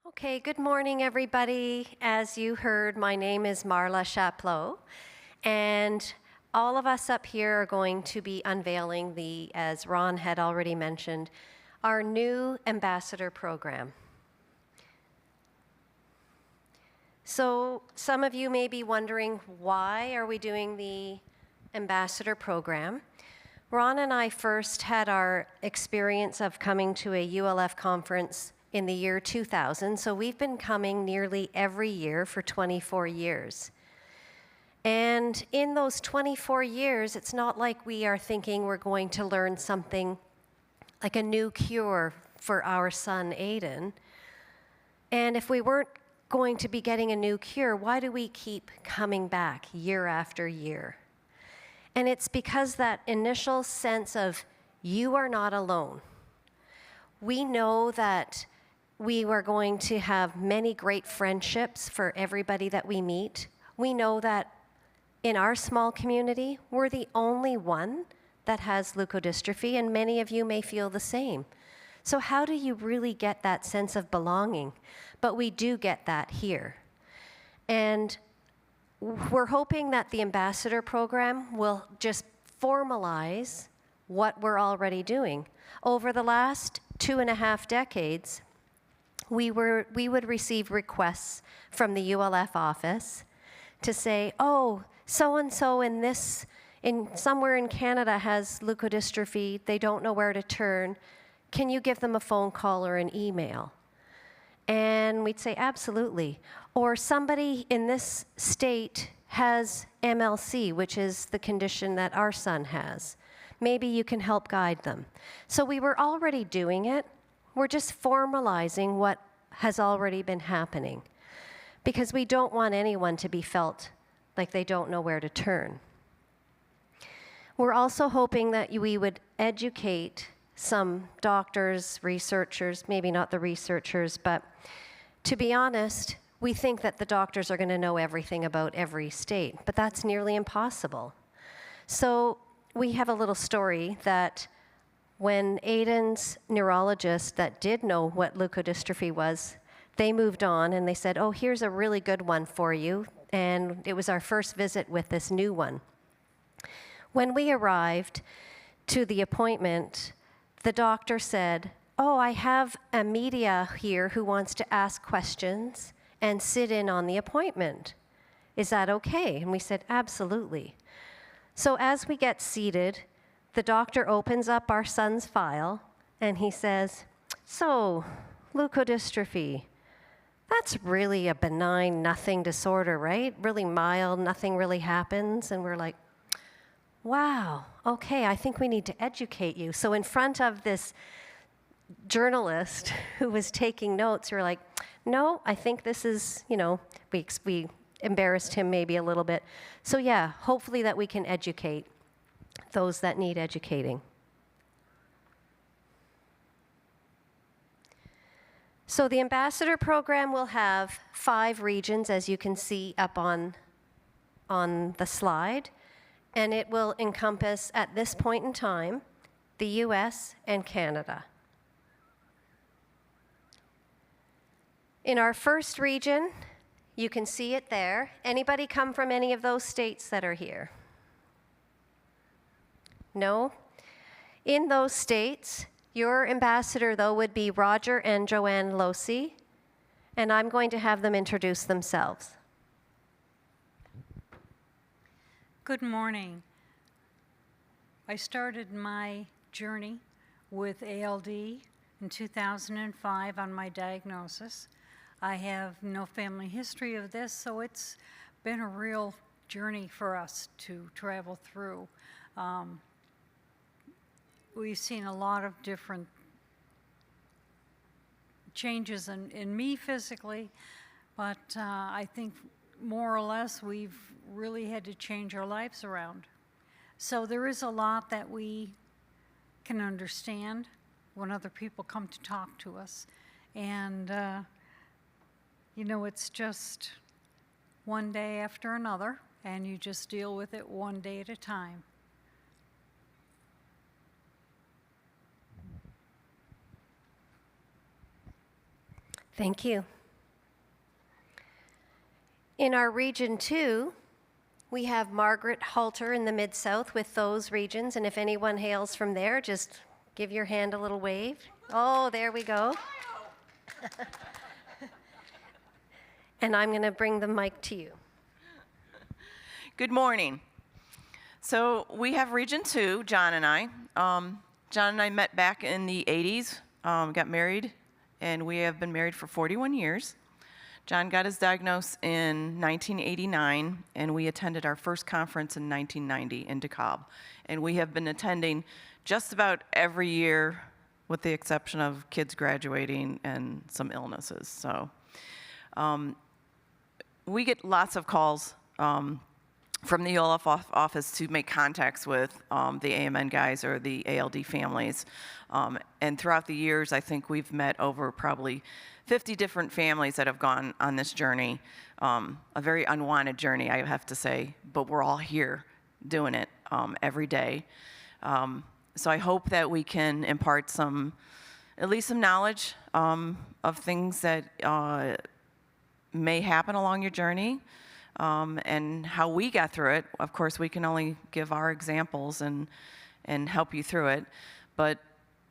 Okay, good morning, everybody. As you heard, my name is Marla Chaplot, and all of us up here are going to be unveiling as Ron had already mentioned, our new ambassador program. So some of you may be wondering, why are we doing the ambassador program? Ron and I first had our experience of coming to a ULF conference in the year 2000, so we've been coming nearly every year for 24 years. And in those 24 years, it's not like we are thinking we're going to learn something like a new cure for our son, Aiden. And if we weren't going to be getting a new cure, why do we keep coming back year after year? And it's because that initial sense of, you are not alone. We know that we are going to have many great friendships for everybody that we meet. We know that in our small community, we're the only one that has leukodystrophy, and many of you may feel the same. So how do you really get that sense of belonging? But we do get that here. And we're hoping that the ambassador program will just formalize what we're already doing. Over the last 2.5 decades, we would receive requests from the ULF office to say, oh, so-and-so somewhere in Canada has leukodystrophy, they don't know where to turn. Can you give them a phone call or an email? And we'd say, absolutely. Or somebody in this state has MLC, which is the condition that our son has. Maybe you can help guide them. So we were already doing it. We're just formalizing what has already been happening, because we don't want anyone to be felt like they don't know where to turn. We're also hoping that we would educate some doctors, researchers, maybe not the researchers, but to be honest, we think that the doctors are going to know everything about every state, but that's nearly impossible. So we have a little story that when Aiden's neurologist that did know what leukodystrophy was, they moved on and they said, oh, here's a really good one for you. And it was our first visit with this new one. When we arrived to the appointment, the doctor said, oh, I have a media here who wants to ask questions and sit in on the appointment. Is that okay? And we said, absolutely. So as we get seated, the doctor opens up our son's file and he says, so, leukodystrophy, that's really a benign nothing disorder, right? Really mild, nothing really happens. And we're like, wow, okay, I think we need to educate you. So in front of this journalist who was taking notes, we were like, no, I think this is, we embarrassed him maybe a little bit. So yeah, hopefully that we can educate those that need educating. So the ambassador program will have 5 regions, as you can see up on the slide, and it will encompass, at this point in time, the US and Canada. In our first region, you can see it there. Anybody come from any of those states that are here? No? In those states, your ambassador, though, would be Roger and Joanne Losey, and I'm going to have them introduce themselves. Good morning. I started my journey with ALD in 2005 on my diagnosis. I have no family history of this, so it's been a real journey for us to travel through. We've seen a lot of different changes in me physically, but I think more or less we've really had to change our lives around. So there is a lot that we can understand when other people come to talk to us. And, it's just one day after another, and you just deal with it one day at a time. Thank you. In our Region 2, we have Margaret Halter in the Mid-South with those regions, and if anyone hails from there, just give your hand a little wave. Oh, there we go. And I'm going to bring the mic to you. Good morning. So we have Region 2, John and I. John and I met back in the 80s, got married, and we have been married for 41 years. John got his diagnosis in 1989, and we attended our first conference in 1990 in DeKalb. And we have been attending just about every year, with the exception of kids graduating and some illnesses. So we get lots of calls from the ULF office to make contacts with the AMN guys or the ALD families. And throughout the years, I think we've met over probably 50 different families that have gone on this journey, a very unwanted journey, I have to say, but we're all here doing it every day. So I hope that we can impart at least some knowledge of things that may happen along your journey, and how we got through it. Of course, we can only give our examples and help you through it, but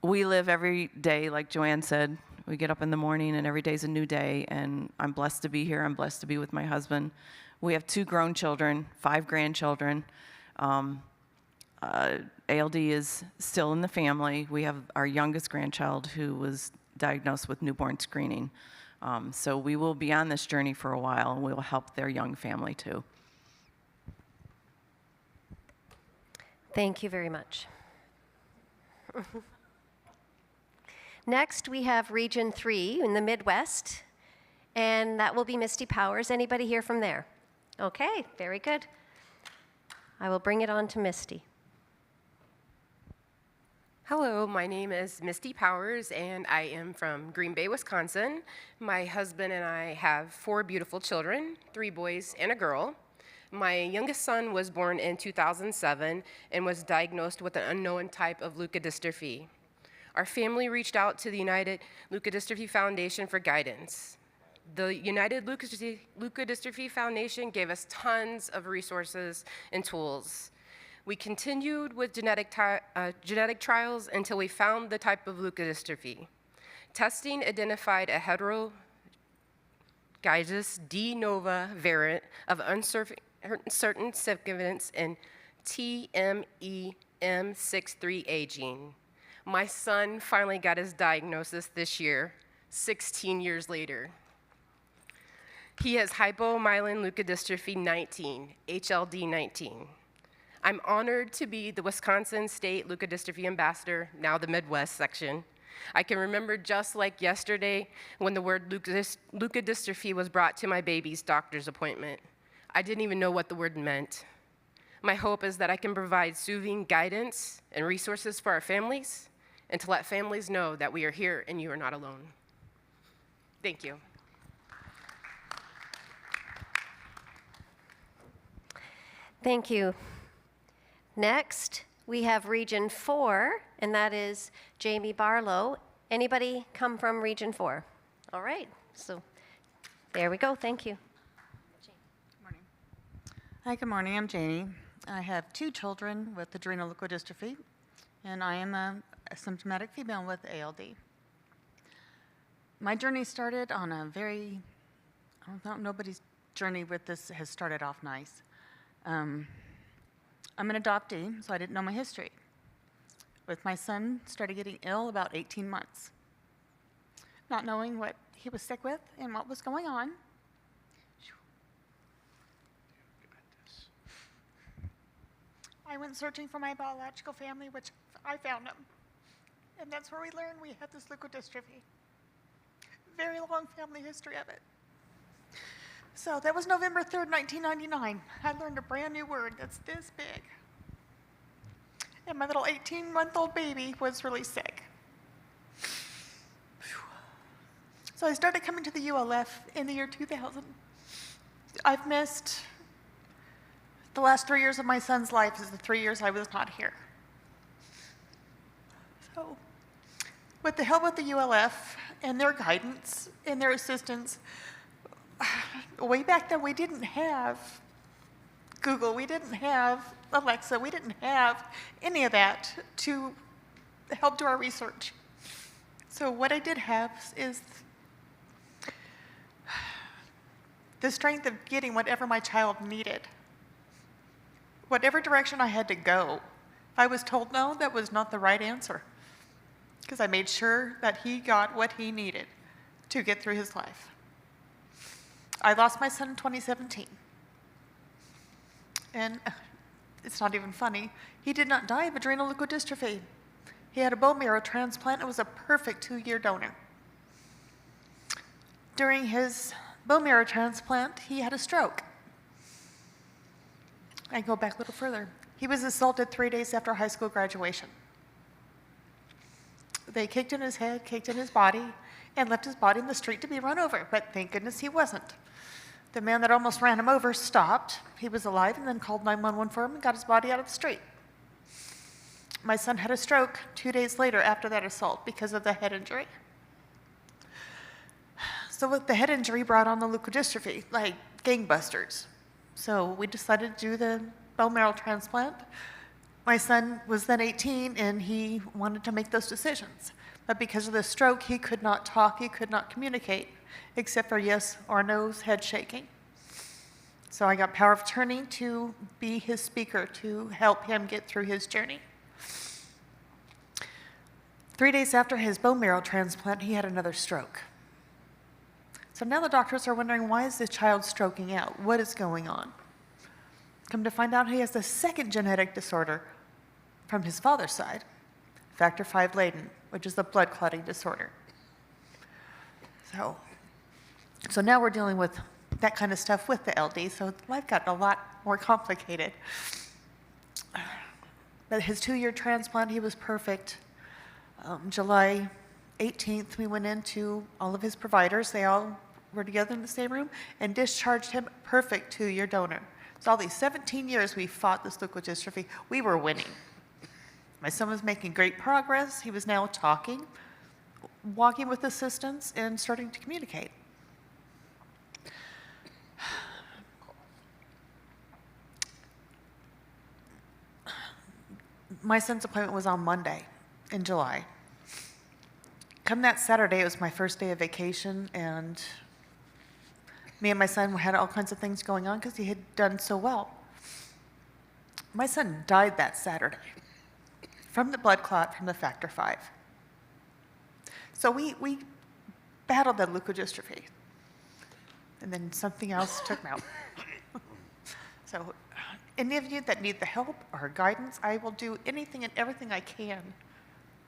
we live every day, like Joanne said. We get up in the morning, and every day's a new day, and I'm blessed to be here. I'm blessed to be with my husband. We have 2 grown children, 5 grandchildren. ALD is still in the family. We have our youngest grandchild who was diagnosed with newborn screening. So we will be on this journey for a while, and we will help their young family too. Thank you very much. Next, we have Region 3 in the Midwest, and that will be Misty Powers. Anybody here from there? Okay, very good. I will bring it on to Misty. Hello, my name is Misty Powers, and I am from Green Bay, Wisconsin. My husband and I have 4 beautiful children, 3 boys and a girl. My youngest son was born in 2007 and was diagnosed with an unknown type of leukodystrophy. Our family reached out to the United Leukodystrophy Foundation for guidance. The United Leukodystrophy Foundation gave us tons of resources and tools. We continued with genetic trials until we found the type of leukodystrophy. Testing identified a heterozygous de novo variant of uncertain significance in TMEM63A gene. My son finally got his diagnosis this year, 16 years later. He has hypomyelin leukodystrophy 19, HLD19. I'm honored to be the Wisconsin State Leukodystrophy Ambassador, now the Midwest section. I can remember just like yesterday when the word leukodystrophy was brought to my baby's doctor's appointment. I didn't even know what the word meant. My hope is that I can provide soothing guidance and resources for our families, and to let families know that we are here and you are not alone. Thank you. Thank you. Next, we have Region 4, and that is Jamie Barlow. Anybody come from Region 4? All right, so there we go. Thank you. Hi, good morning. I'm Janie. I have 2 children with adrenal leukodystrophy, and I am a symptomatic female with ALD. My journey started on a very, I don't know, nobody's journey with this has started off nice. I'm an adoptee, so I didn't know my history. With my son, started getting ill about 18 months. Not knowing what he was sick with and what was going on. I went searching for my biological family, which I found them. And that's where we learned we had this leukodystrophy. Very long family history of it. So that was November 3rd, 1999. I learned a brand new word that's this big. And my little 18-month-old baby was really sick. So I started coming to the ULF in the year 2000. I've missed the last 3 years of my son's life is the 3 years I was not here. So with the help of the ULF and their guidance and their assistance, way back then we didn't have Google, we didn't have Alexa, we didn't have any of that to help do our research. So what I did have is the strength of getting whatever my child needed. Whatever direction I had to go, if I was told no, that was not the right answer, because I made sure that he got what he needed to get through his life. I lost my son in 2017. And it's not even funny. He did not die of adrenal leukodystrophy. He had a bone marrow transplant and was a perfect 2-year donor. During his bone marrow transplant, he had a stroke. I go back a little further. He was assaulted 3 days after high school graduation. They kicked in his head, kicked in his body, and left his body in the street to be run over, but thank goodness he wasn't. The man that almost ran him over stopped. He was alive and then called 911 for him and got his body out of the street. My son had a stroke 2 days later after that assault because of the head injury. So with the head injury brought on the leukodystrophy, like gangbusters. So we decided to do the bone marrow transplant. My son was then 18 and he wanted to make those decisions. But because of the stroke, he could not talk, he could not communicate, except for yes or no's, head shaking. So I got power of attorney to be his speaker to help him get through his journey. 3 days after his bone marrow transplant, he had another stroke. So now the doctors are wondering, why is this child stroking out? What is going on? Come to find out, he has the second genetic disorder from his father's side, factor V Leiden, which is the blood clotting disorder. So now we're dealing with that kind of stuff with the LD, so life got a lot more complicated. But his 2-year transplant, he was perfect. July 18th, we went into all of his providers. They all were together in the same room and discharged him perfect 2-year donor. So all these 17 years we fought this leukodystrophy, we were winning. My son was making great progress. He was now talking, walking with assistance, and starting to communicate. My son's appointment was on Monday in July. Come that Saturday, it was my first day of vacation, and me and my son had all kinds of things going on because he had done so well. My son died that Saturday from the blood clot from the factor V. So we battled the leukodystrophy, and then something else took him out. So any of you that need the help or guidance, I will do anything and everything I can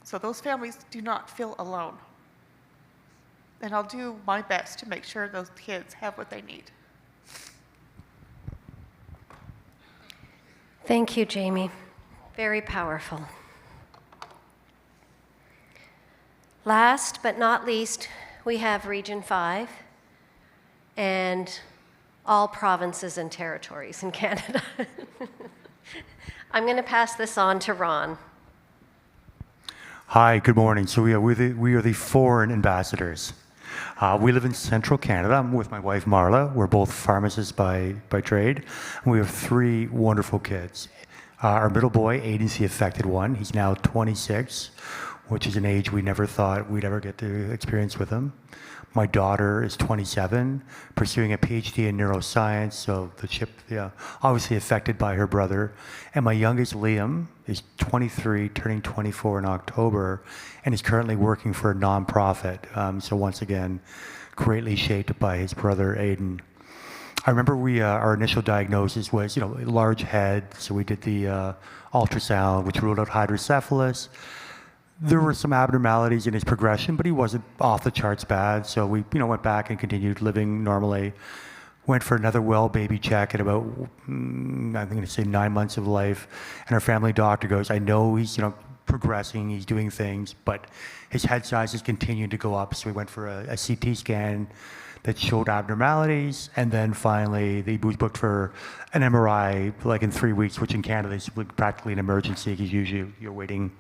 so those families do not feel alone. And I'll do my best to make sure those kids have what they need. Thank you, Jamie. Very powerful. Last but not least, we have Region 5 and all provinces and territories in Canada. I'm going to pass this on to Ron. Hi, good morning. So we are the foreign ambassadors. We live in central Canada. I'm with my wife, Marla. We're both pharmacists by trade. And we have 3 wonderful kids. Our middle boy, Aiden's the affected one. He's now 26, which is an age we never thought we'd ever get to experience with him. My daughter is 27, pursuing a PhD in neuroscience, so obviously affected by her brother. And my youngest, Liam, is 23, turning 24 in October, and is currently working for a nonprofit. So once again, greatly shaped by his brother, Aiden. I remember our initial diagnosis was, large head, so we did the ultrasound, which ruled out hydrocephalus. There were some abnormalities in his progression, but he wasn't off the charts bad. So we, went back and continued living normally. Went for another well baby check at about, I'm going to say 9 months of life. And our family doctor goes, I know he's, progressing, he's doing things, but his head size is continuing to go up. So we went for a CT scan that showed abnormalities. And then finally, he was booked for an MRI like in 3 weeks, which in Canada is practically an emergency because usually you're waiting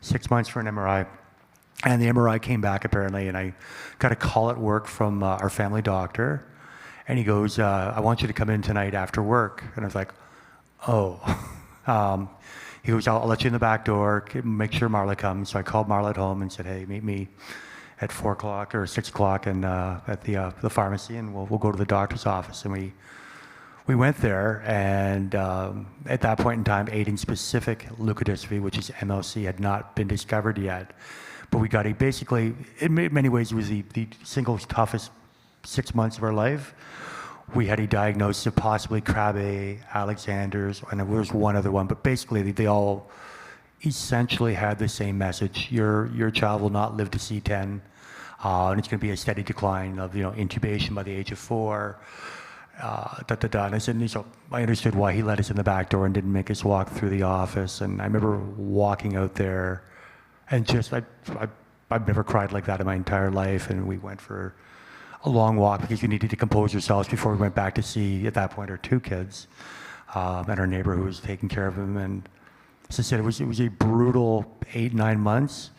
6 months for an MRI. And the MRI came back apparently, and I got a call at work from our family doctor. And he goes, I want you to come in tonight after work. And I was like, oh. He goes, I'll let you in the back door, make sure Marla comes. So I called Marla at home and said, hey, meet me at 4 o'clock or 6 o'clock and, at the pharmacy, and we'll go to the doctor's office. And we went there, and at that point in time, Aiden-specific leukodystrophy, which is MLC, had not been discovered yet. But we got basically, in many ways, it was the single toughest 6 months of our life. We had a diagnosis of possibly Krabbe, Alexander's, and there was one other one, but basically they all essentially had the same message. Your child will not live to see 10, and it's going to be a steady decline of intubation by the age of 4. And I said, so I understood why he let us in the back door and didn't make us walk through the office. And I remember walking out there, and just I've never cried like that in my entire life. And we went for a long walk because we needed to compose ourselves before we went back to see, at that point, our 2 kids, and our neighbor who was taking care of them. And as I said, it was a brutal 8-9 months.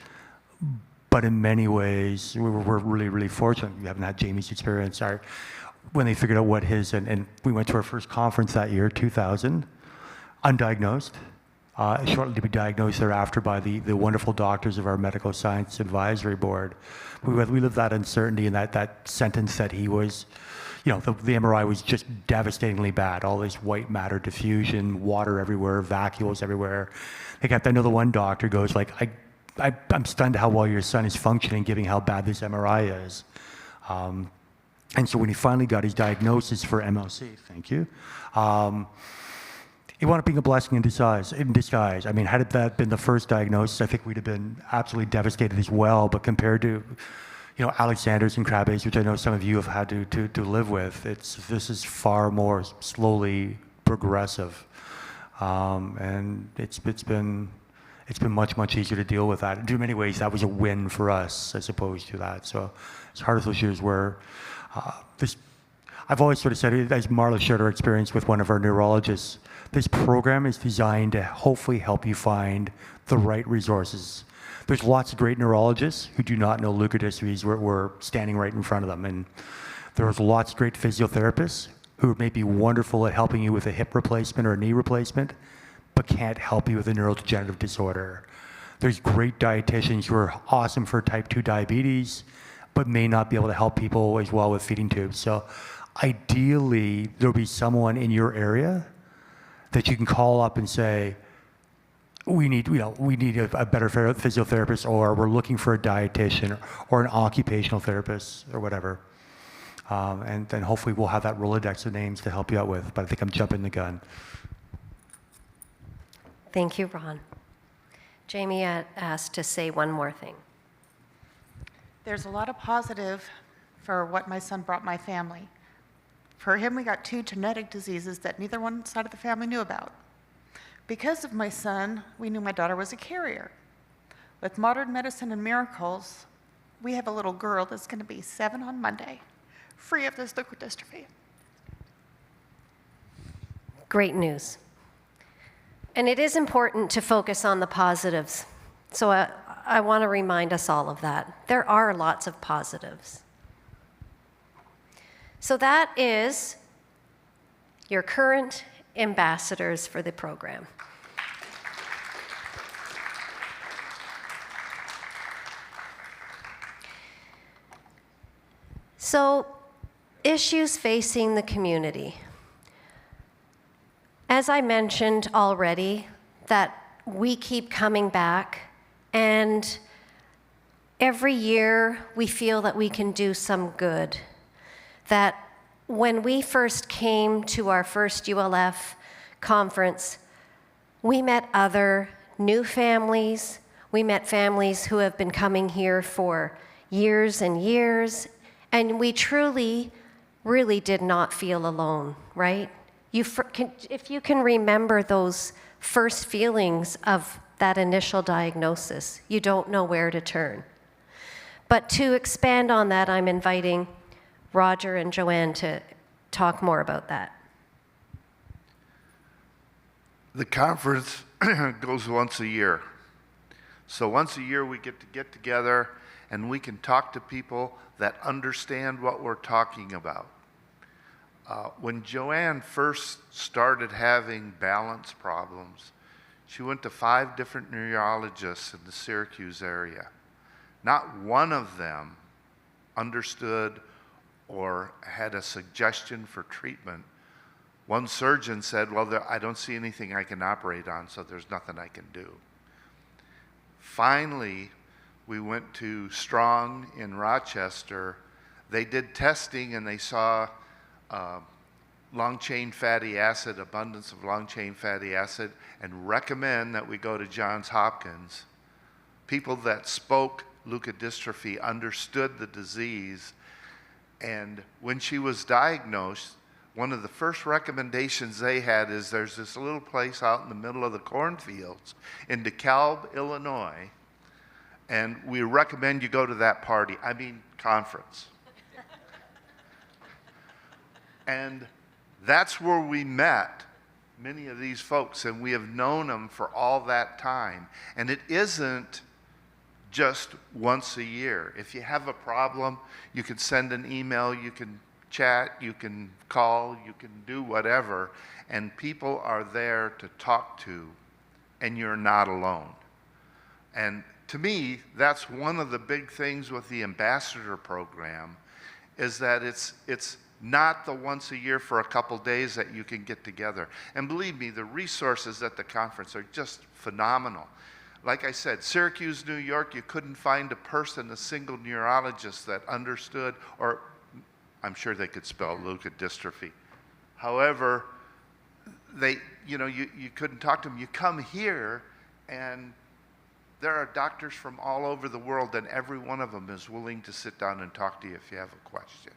But in many ways, we're really, really fortunate. We haven't had Jamie's experience. When they figured out what his, and we went to our first conference that year, 2000, undiagnosed, shortly to be diagnosed thereafter by the wonderful doctors of our Medical Science Advisory Board. We lived that uncertainty and that sentence that he was, the MRI was just devastatingly bad. All this white matter diffusion, water everywhere, vacuoles everywhere. I know the one doctor goes like, I'm stunned how well your son is functioning given how bad this MRI is. And so when he finally got his diagnosis for MLC, thank you, it wound up being a blessing in disguise. I mean, had that been the first diagnosis, I think we'd have been absolutely devastated as well. But compared to, Alexander's and Krabbe's, which I know some of you have had to live with, this is far more slowly progressive, and it's been much easier to deal with that. In many ways, that was a win for us as opposed to that. So as hard as those years were. I've always sort of said, as Marla shared her experience with one of our neurologists, this program is designed to hopefully help you find the right resources. There's lots of great neurologists who do not know leukodystrophies. We're standing right in front of them. And there's lots of great physiotherapists who may be wonderful at helping you with a hip replacement or a knee replacement, but can't help you with a neurodegenerative disorder. There's great dietitians who are awesome for type 2 diabetes, but may not be able to help people as well with feeding tubes. So ideally, there'll be someone in your area that you can call up and say, we need a better physiotherapist, or we're looking for a dietitian or an occupational therapist or whatever. And then hopefully we'll have that Rolodex of names to help you out with, but I think I'm jumping the gun. Thank you, Ron. Jamie asked to say one more thing. There's a lot of positive for what my son brought my family. For him, we got 2 genetic diseases that neither one side of the family knew about. Because of my son, we knew my daughter was a carrier. With modern medicine and miracles, we have a little girl that's going to be 7 on Monday, free of this leukodystrophy. Great news. And it is important to focus on the positives. So I want to remind us all of that. There are lots of positives. So that is your current ambassadors for the program. So, issues facing the community. As I mentioned already, that we keep coming back, and every year we feel that we can do some good. That when we first came to our first ULF conference, we met other new families. We met families who have been coming here for years and years, and we truly, really did not feel alone, right? If you can remember those first feelings of that initial diagnosis, you don't know where to turn. But to expand on that, I'm inviting Roger and Joanne to talk more about that. The conference goes once a year. So once a year we get together and we can talk to people that understand what we're talking about. When Joanne first started having balance problems, she went to 5 different neurologists in the Syracuse area. Not one of them understood or had a suggestion for treatment. One surgeon said, well, I don't see anything I can operate on, so there's nothing I can do. Finally, we went to Strong in Rochester. They did testing and they saw long-chain fatty acid, abundance of long-chain fatty acid, and recommend that we go to Johns Hopkins. People that spoke leukodystrophy understood the disease, and when she was diagnosed, one of the first recommendations they had is there's this little place out in the middle of the cornfields in DeKalb, Illinois, and we recommend you go to that conference. And that's where we met many of these folks, and we have known them for all that time. And it isn't just once a year. If you have a problem, you can send an email, you can chat, you can call, you can do whatever, and people are there to talk to, and you're not alone. And to me, that's one of the big things with the ambassador program, is that it's not the once a year for a couple days that you can get together. And believe me, the resources at the conference are just phenomenal. Like I said, Syracuse, New York, you couldn't find a single neurologist that understood, or I'm sure they could spell leukodystrophy. However, you couldn't talk to them. You come here, and there are doctors from all over the world, and every one of them is willing to sit down and talk to you if you have a question.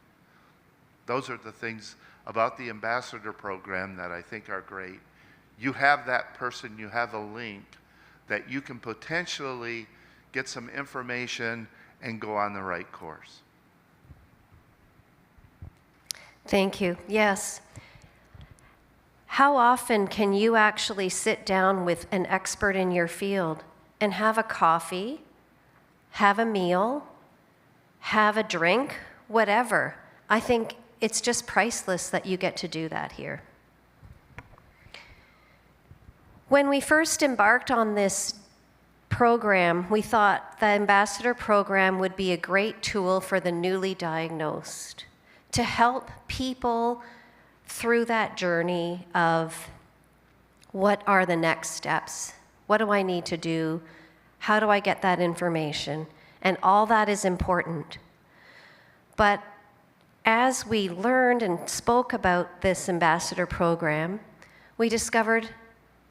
Those are the things about the ambassador program that I think are great. You have that person, you have a link that you can potentially get some information and go on the right course. Thank you. Yes. How often can you actually sit down with an expert in your field and have a coffee, have a meal, have a drink, whatever? I think it's just priceless that you get to do that here. When we first embarked on this program, we thought the ambassador program would be a great tool for the newly diagnosed to help people through that journey of what are the next steps? What do I need to do? How do I get that information? And all that is important. But as we learned and spoke about this ambassador program, we discovered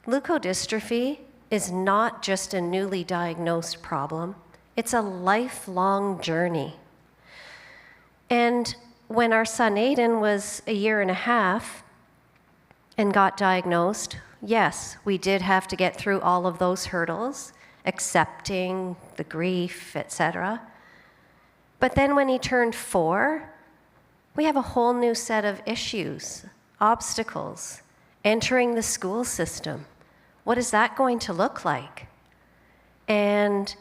leukodystrophy is not just a newly diagnosed problem, it's a lifelong journey. And when our son Aiden was 1.5 years and got diagnosed, yes, we did have to get through all of those hurdles, accepting the grief, etc. But then when he turned 4, we have a whole new set of issues, obstacles, entering the school system. What is that going to look like? And,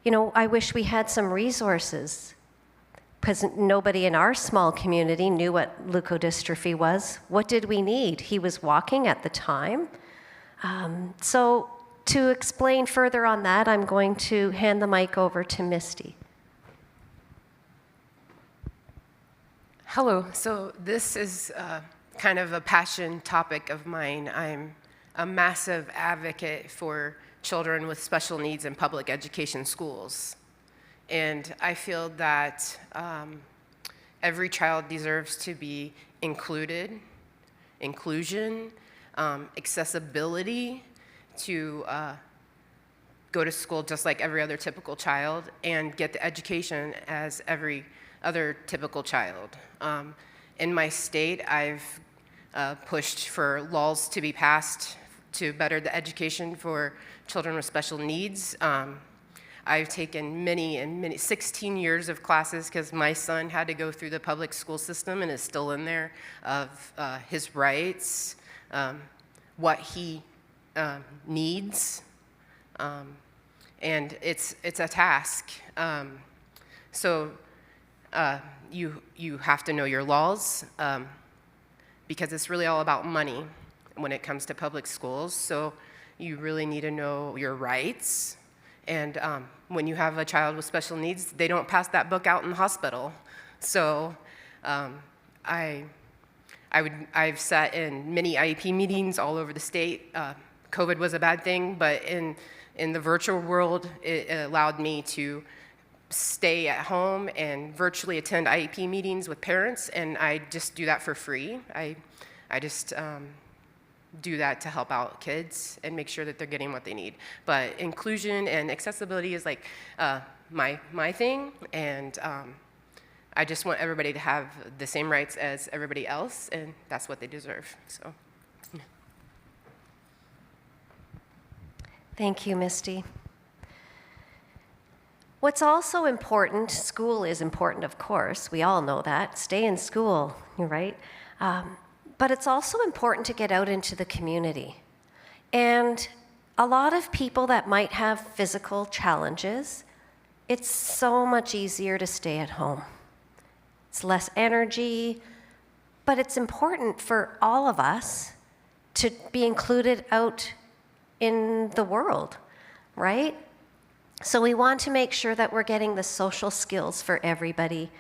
I wish we had some resources, because nobody in our small community knew what leukodystrophy was. What did we need? He was walking at the time. So to explain further on that, I'm going to hand the mic over to Misty. Hello. So this is kind of a passion topic of mine. I'm a massive advocate for children with special needs in public education schools. And I feel that every child deserves to be included, inclusion, accessibility to go to school just like every other typical child and get the education as every other typical child. In my state, I've pushed for laws to be passed to better the education for children with special needs. I've taken many, 16 years of classes because my son had to go through the public school system and is still in there, of his rights, what he needs, and it's a task. So you have to know your laws. because it's really all about money when it comes to public schools. So you really need to know your rights. And when you have a child with special needs, they don't pass that book out in the hospital. So I've sat in many IEP meetings all over the state. COVID was a bad thing, but in the virtual world, it allowed me to stay at home and virtually attend IEP meetings with parents, and I just do that for free. I just do that to help out kids and make sure that they're getting what they need. But inclusion and accessibility is like my thing, and I just want everybody to have the same rights as everybody else, and that's what they deserve. So. Thank you, Misty. What's also important, school is important, of course. We all know that. Stay in school, you're right. But it's also important to get out into the community. And a lot of people that might have physical challenges, it's so much easier to stay at home. It's less energy, but it's important for all of us to be included out in the world, right? So we want to make sure that we're getting the social skills for everybody,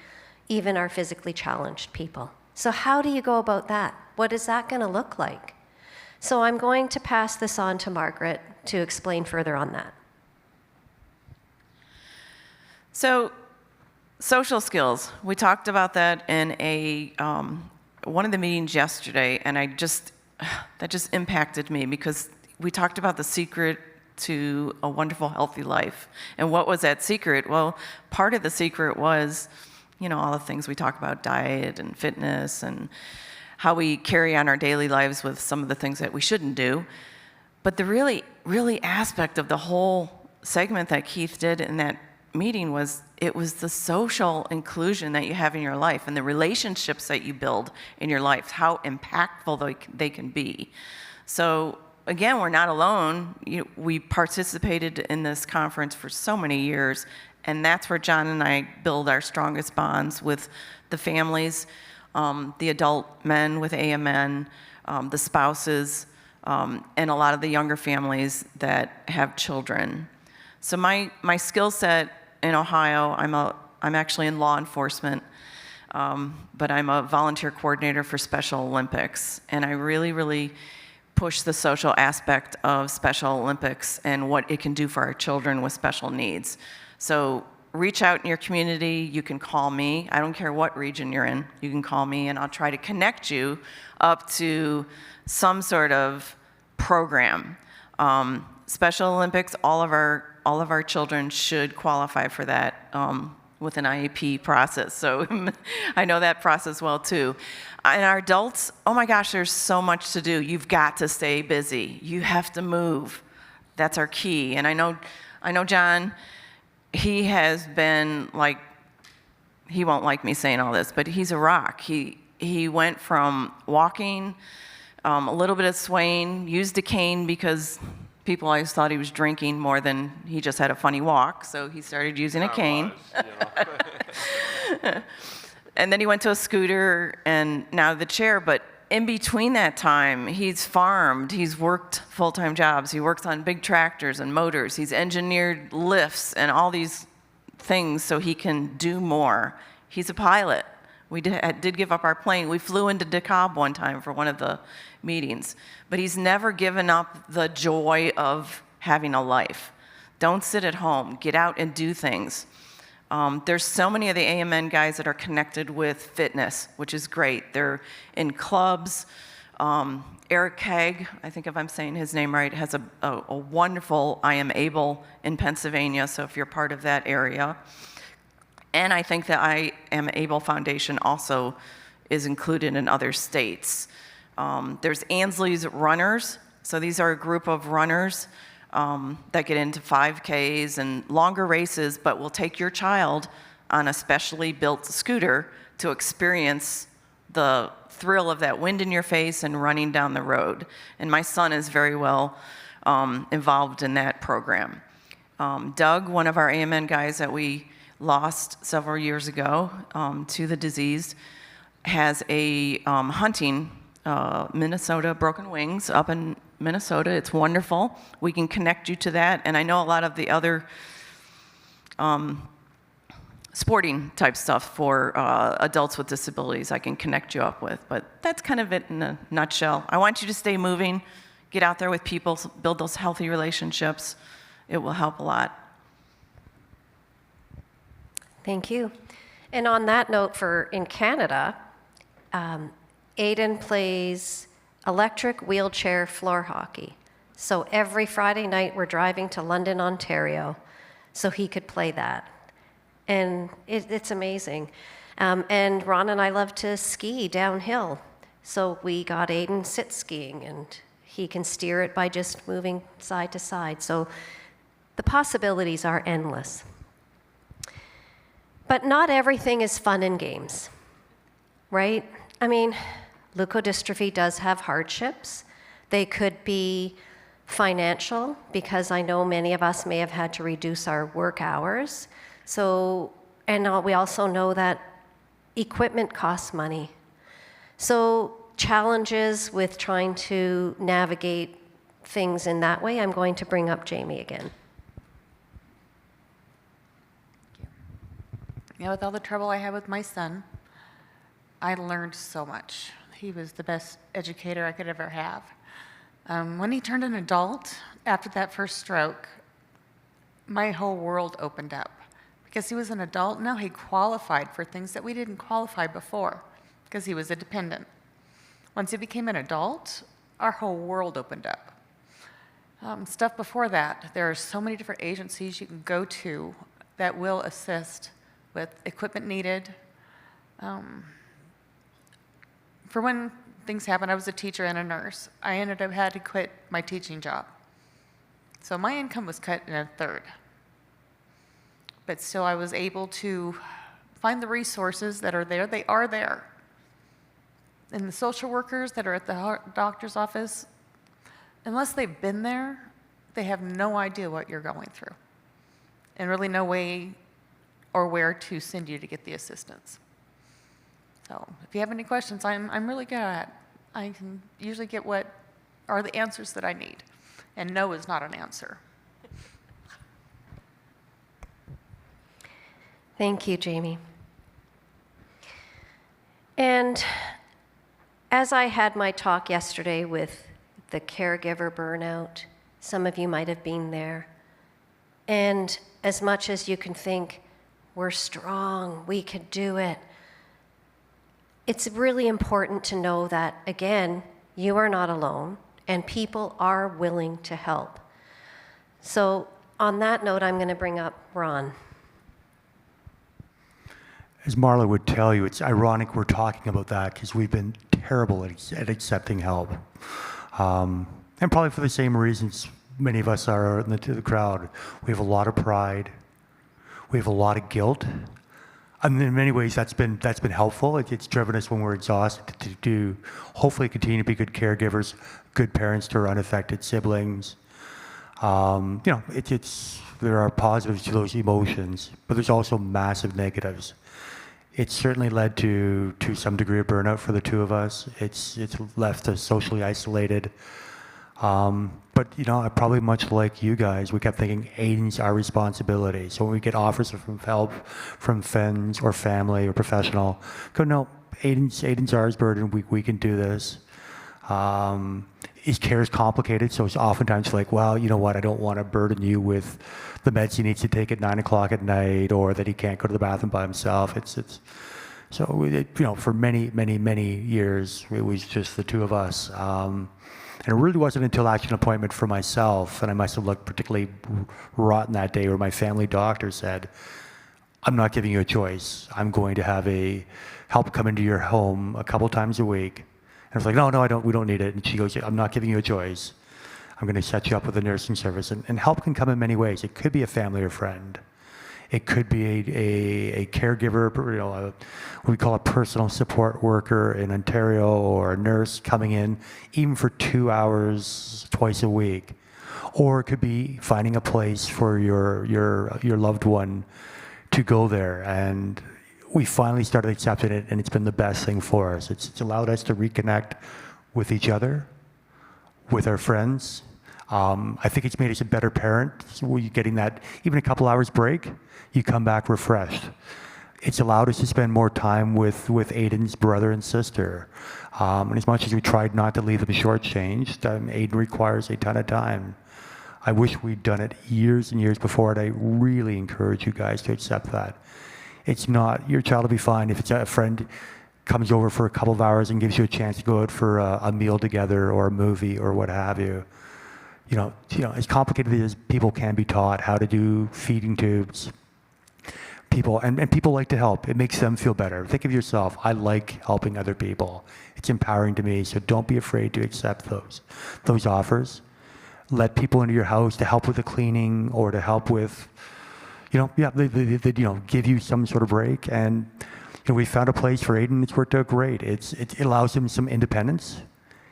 even our physically challenged people. So how do you go about that? What is that going to look like? So I'm going to pass this on to Margaret to explain further on that. So, social skills. We talked about that in one of the meetings yesterday, and that just impacted me because we talked about the secret to a wonderful, healthy life. And what was that secret? Well, part of the secret was, all the things we talk about, diet and fitness and how we carry on our daily lives with some of the things that we shouldn't do. But the really aspect of the whole segment that Keith did in that meeting was the social inclusion that you have in your life and the relationships that you build in your life, how impactful they can be. So again, we're not alone. We participated in this conference for so many years, and that's where John and I build our strongest bonds with the families, the adult men with AMN, the spouses, and a lot of the younger families that have children. So my skill set in Ohio, I'm actually in law enforcement, but I'm a volunteer coordinator for Special Olympics, and I really push the social aspect of Special Olympics and what it can do for our children with special needs. So reach out in your community. You can call me. I don't care what region you're in. You can call me, and I'll try to connect you up to some sort of program. Special Olympics, all of our children should qualify for that with an IEP process. So I know that process well too. And our adults, oh my gosh, there's so much to do. You've got to stay busy. You have to move. That's our key. And I know John, he has been like, he won't like me saying all this, but he's a rock. He went from walking, a little bit of swaying, used a cane because people always thought he was drinking more than he just had a funny walk, so he started using a cane. And then he went to a scooter and now the chair, but in between that time, he's farmed, he's worked full-time jobs, he works on big tractors and motors, he's engineered lifts and all these things so he can do more. He's a pilot. We did give up our plane. We flew into DeKalb one time for one of the meetings, but he's never given up the joy of having a life. Don't sit at home. Get out and do things. There's so many of the AMN guys that are connected with fitness, which is great. They're in clubs. Eric Kegg, I think if I'm saying his name right, has a wonderful I Am Able in Pennsylvania, so if you're part of that area. And I think the I Am Able Foundation also is included in other states. There's Ansley's Runners. So these are a group of runners that get into 5Ks and longer races, but will take your child on a specially built scooter to experience the thrill of that wind in your face and running down the road. And my son is very well involved in that program. Doug, one of our AMN guys that we lost several years ago to the disease, has a hunting Minnesota Broken Wings up in Minnesota. It's wonderful. We can connect you to that. And I know a lot of the other sporting type stuff for adults with disabilities I can connect you up with. But that's kind of it in a nutshell. I want you to stay moving, get out there with people, build those healthy relationships. It will help a lot. Thank you. And on that note, in Canada, Aiden plays electric wheelchair floor hockey. So every Friday night, we're driving to London, Ontario, so he could play that. And it's amazing. And Ron and I love to ski downhill. So we got Aiden sit skiing, and he can steer it by just moving side to side. So the possibilities are endless. But not everything is fun and games, right? I mean, leukodystrophy does have hardships. They could be financial, because I know many of us may have had to reduce our work hours. So, and we also know that equipment costs money. So challenges with trying to navigate things in that way, I'm going to bring up Jamie again. Yeah, with all the trouble I had with my son, I learned so much. He was the best educator I could ever have. When he turned an adult, after that first stroke, my whole world opened up. Because he was an adult, now he qualified for things that we didn't qualify before, because he was a dependent. Once he became an adult, our whole world opened up. Stuff before that, there are so many different agencies you can go to that will assist with equipment needed. For when things happen, I was a teacher and a nurse. I ended up having to quit my teaching job. So my income was cut in a third. But still, I was able to find the resources that are there. They are there. And the social workers that are at the doctor's office, unless they've been there, they have no idea what you're going through, and really no way or where to send you to get the assistance. So if you have any questions, I'm really good at it. I can usually get what are the answers that I need, and no is not an answer. Thank you, Jamie. And as I had my talk yesterday with the caregiver burnout, some of you might have been there. And as much as you can think, we're strong, we could do it, it's really important to know that, again, you are not alone, and people are willing to help. So on that note, I'm going to bring up Ron. As Marla would tell you, it's ironic we're talking about that because we've been terrible at accepting help. And probably for the same reasons many of us are in the crowd. We have a lot of pride. We have a lot of guilt. And in many ways, that's been helpful. It's driven us when we're exhausted to hopefully continue to be good caregivers, good parents to our unaffected siblings. There are positives to those emotions, but there's also massive negatives. It's certainly led to some degree of burnout for the two of us. It's left us socially isolated. But probably much like you guys, we kept thinking Aiden's our responsibility. So when we get offers from help from friends or family or professional, go, no, Aiden's ours burden. We can do this. His care is complicated, so it's oftentimes like, well, you know what, I don't want to burden you with the meds he needs to take at 9 o'clock at night, or that he can't go to the bathroom by himself. So for many years, it was just the two of us. And it really wasn't until actually an appointment for myself, and I must have looked particularly rotten that day, where my family doctor said, I'm not giving you a choice. I'm going to have help come into your home a couple times a week. And I was like, no, we don't need it. And she goes, I'm not giving you a choice. I'm going to set you up with a nursing service. And help can come in many ways. It could be a family or friend. It could be a caregiver, what we call a personal support worker in Ontario, or a nurse coming in even for 2 hours twice a week. Or it could be finding a place for your loved one to go there. And we finally started accepting it, and it's been the best thing for us. It's allowed us to reconnect with each other, with our friends. I think it's made us a better parent. So you're getting that, even a couple hours break, you come back refreshed. It's allowed us to spend more time with Aiden's brother and sister. And as much as we tried not to leave them shortchanged, Aiden requires a ton of time. I wish we'd done it years and years before, and I really encourage you guys to accept that. It's not, your child will be fine if it's a friend comes over for a couple of hours and gives you a chance to go out for a meal together or a movie or what have you. You know, as complicated as people can be taught how to do feeding tubes, people like to help. It makes them feel better. Think of yourself. I like helping other people. It's empowering to me. So don't be afraid to accept those offers. Let people into your house to help with the cleaning or to help with, they give you some sort of break. And we found a place for Aiden. It's worked out great. It allows him some independence.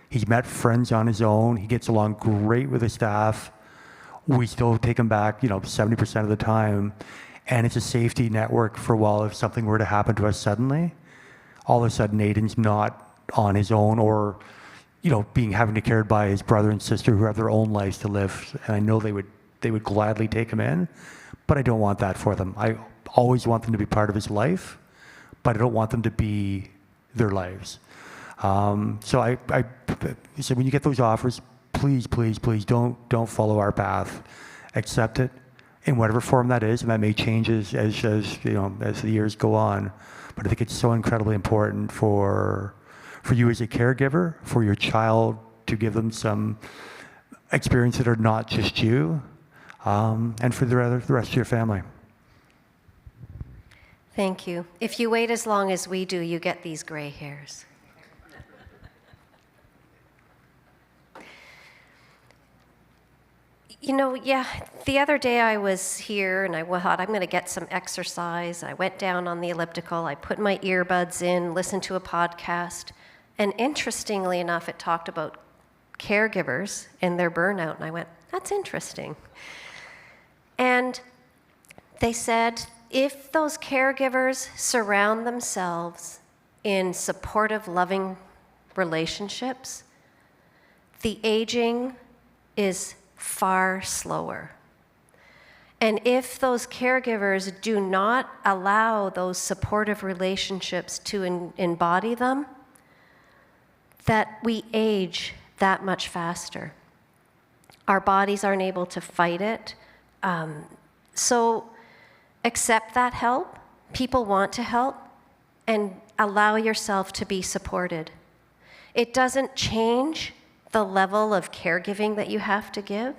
He's met friends on his own. He gets along great with the staff. We still take him back, 70% of the time. And it's a safety network for a while if something were to happen to us suddenly. All of a sudden, Aiden's not on his own or, having to cared by his brother and sister who have their own lives to live. And I know they would gladly take him in, but I don't want that for them. I always want them to be part of his life, but I don't want them to be their lives. So I said, when you get those offers, please don't follow our path. Accept it in whatever form that is, and that may change as the years go on. But I think it's so incredibly important for you as a caregiver, for your child to give them some experience that are not just you, and for the rest of your family. Thank you. If you wait as long as we do, you get these gray hairs. The other day I was here and I thought I'm going to get some exercise. I went down on the elliptical. I put my earbuds in, listened to a podcast. And interestingly enough, it talked about caregivers and their burnout. And I went, that's interesting. And they said, if those caregivers surround themselves in supportive, loving relationships, the aging is far slower. And if those caregivers do not allow those supportive relationships to embody them, that we age that much faster. Our bodies aren't able to fight it. So accept that help. People want to help, and allow yourself to be supported. It doesn't change the level of caregiving that you have to give,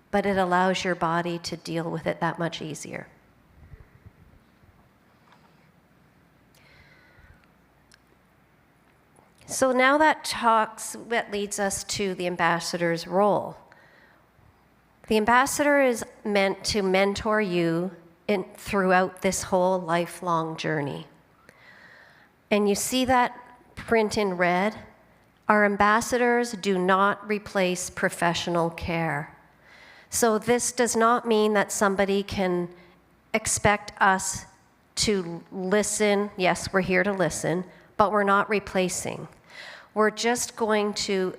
but it allows your body to deal with it that much easier. So now that leads us to the ambassador's role. The ambassador is meant to mentor you throughout this whole lifelong journey. And you see that print in red? Our ambassadors do not replace professional care. So this does not mean that somebody can expect us to listen. Yes, we're here to listen, but we're not replacing. We're just going to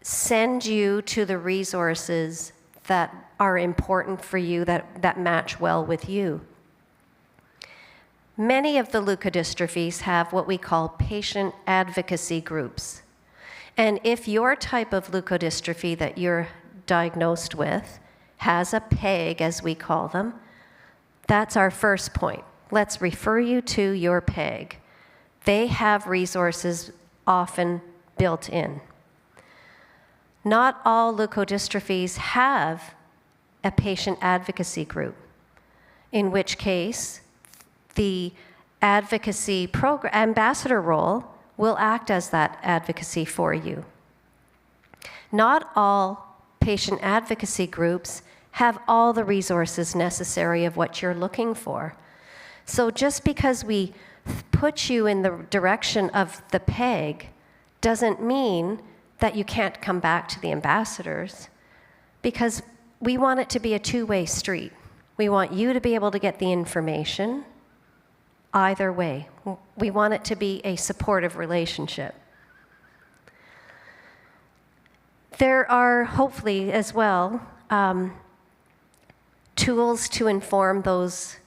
send you to the resources that are important for you, that match well with you. Many of the leukodystrophies have what we call patient advocacy groups. And if your type of leukodystrophy that you're diagnosed with has a PEG, as we call them, that's our first point. Let's refer you to your PEG. They have resources often built in. Not all leukodystrophies have a patient advocacy group, in which case the advocacy program ambassador role will act as that advocacy for you. Not all patient advocacy groups have all the resources necessary of what you're looking for. So just because we put you in the direction of the PEG doesn't mean that you can't come back to the ambassadors, because we want it to be a two-way street. We want you to be able to get the information either way. We want it to be a supportive relationship. There are hopefully as well tools to inform those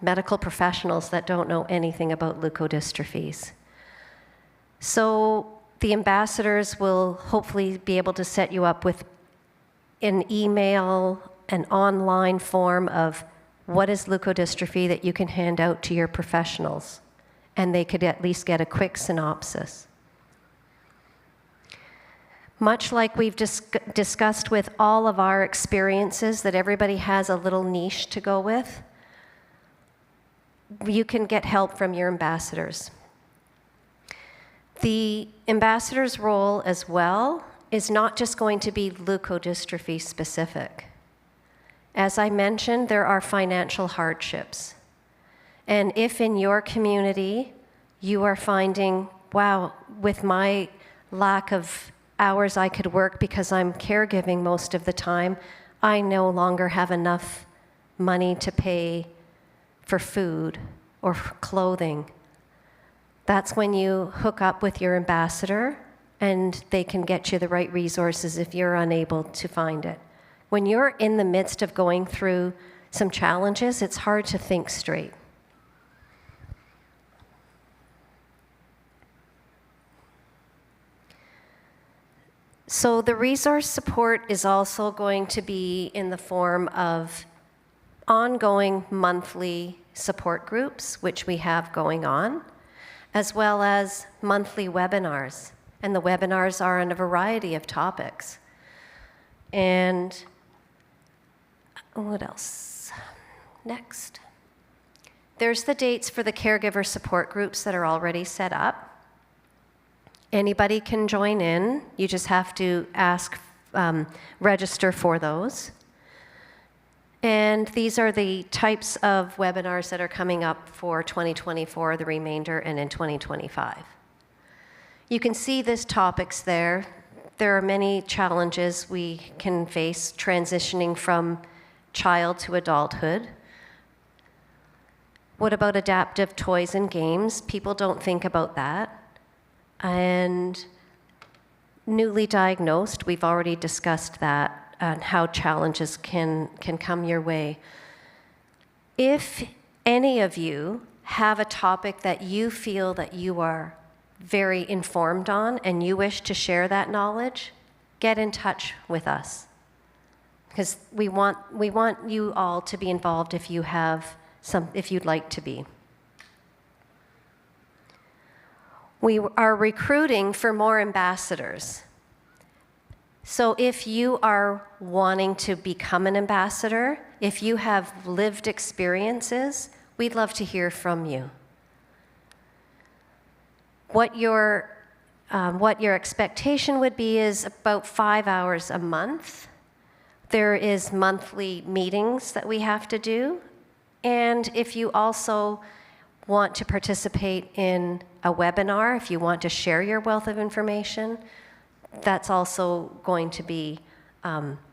medical professionals that don't know anything about leukodystrophies. So the ambassadors will hopefully be able to set you up with an email, an online form of what is leukodystrophy that you can hand out to your professionals, and they could at least get a quick synopsis. Much like we've discussed with all of our experiences, that everybody has a little niche to go with, you can get help from your ambassadors. The ambassador's role as well is not just going to be leukodystrophy specific. As I mentioned, there are financial hardships. And if in your community you are finding, wow, with my lack of hours I could work because I'm caregiving most of the time, I no longer have enough money to pay for food or for clothing. That's when you hook up with your ambassador and they can get you the right resources if you're unable to find it. When you're in the midst of going through some challenges, it's hard to think straight. So the resource support is also going to be in the form of ongoing monthly support groups, which we have going on, as well as monthly webinars. And the webinars are on a variety of topics. And what else? Next. There's the dates for the caregiver support groups that are already set up. Anybody can join in. You just have to register for those. And these are the types of webinars that are coming up for 2024, the remainder, and in 2025. You can see these topics there. There are many challenges we can face transitioning from child to adulthood. What about adaptive toys and games? People don't think about that. And newly diagnosed, we've already discussed that, and how challenges can come your way. If any of you have a topic that you feel that you are very informed on and you wish to share that knowledge, get in touch with us. Because we want you all to be involved if you'd like to be. We are recruiting for more ambassadors. So if you are wanting to become an ambassador, if you have lived experiences, we'd love to hear from you. What your expectation would be is about 5 hours a month. There is monthly meetings that we have to do. And if you also want to participate in a webinar, if you want to share your wealth of information, that's also going to be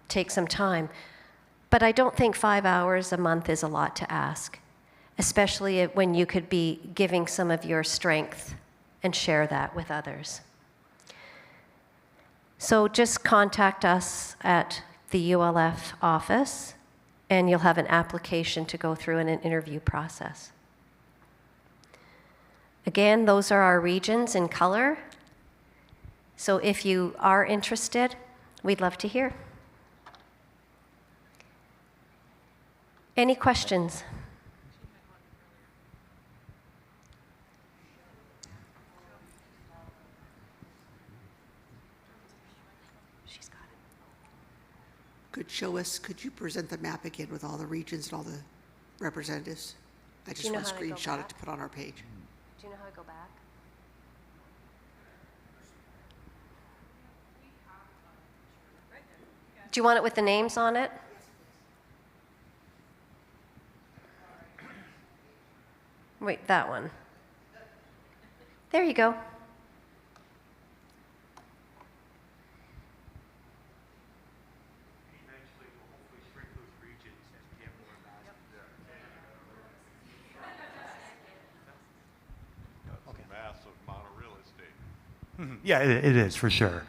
take some time. But I don't think 5 hours a month is a lot to ask, especially when you could be giving some of your strength and share that with others. So just contact us at the ULF office, and you'll have an application to go through in an interview process. Again, those are our regions in color. So if you are interested, we'd love to hear. Any questions? She's got it. Could you present the map again with all the regions and all the representatives? I just want to screenshot it to put on our page. Do you know how to go back? Do you want it with the names on it? Wait, that one. There you go. Yeah, it is for sure.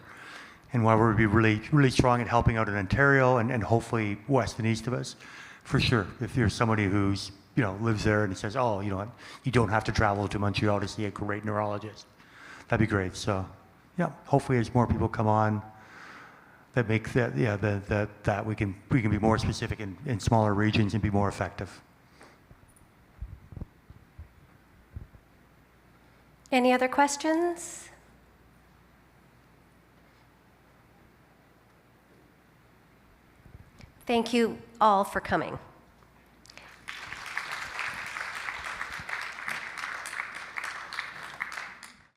and why we'd be really, really strong in helping out in Ontario and hopefully west and east of us, for sure. If you're somebody who's, lives there and says, oh, what, you don't have to travel to Montreal to see a great neurologist, that'd be great. So, yeah, hopefully as more people come on, that make that we can be more specific in smaller regions and be more effective. Any other questions? Thank you all for coming.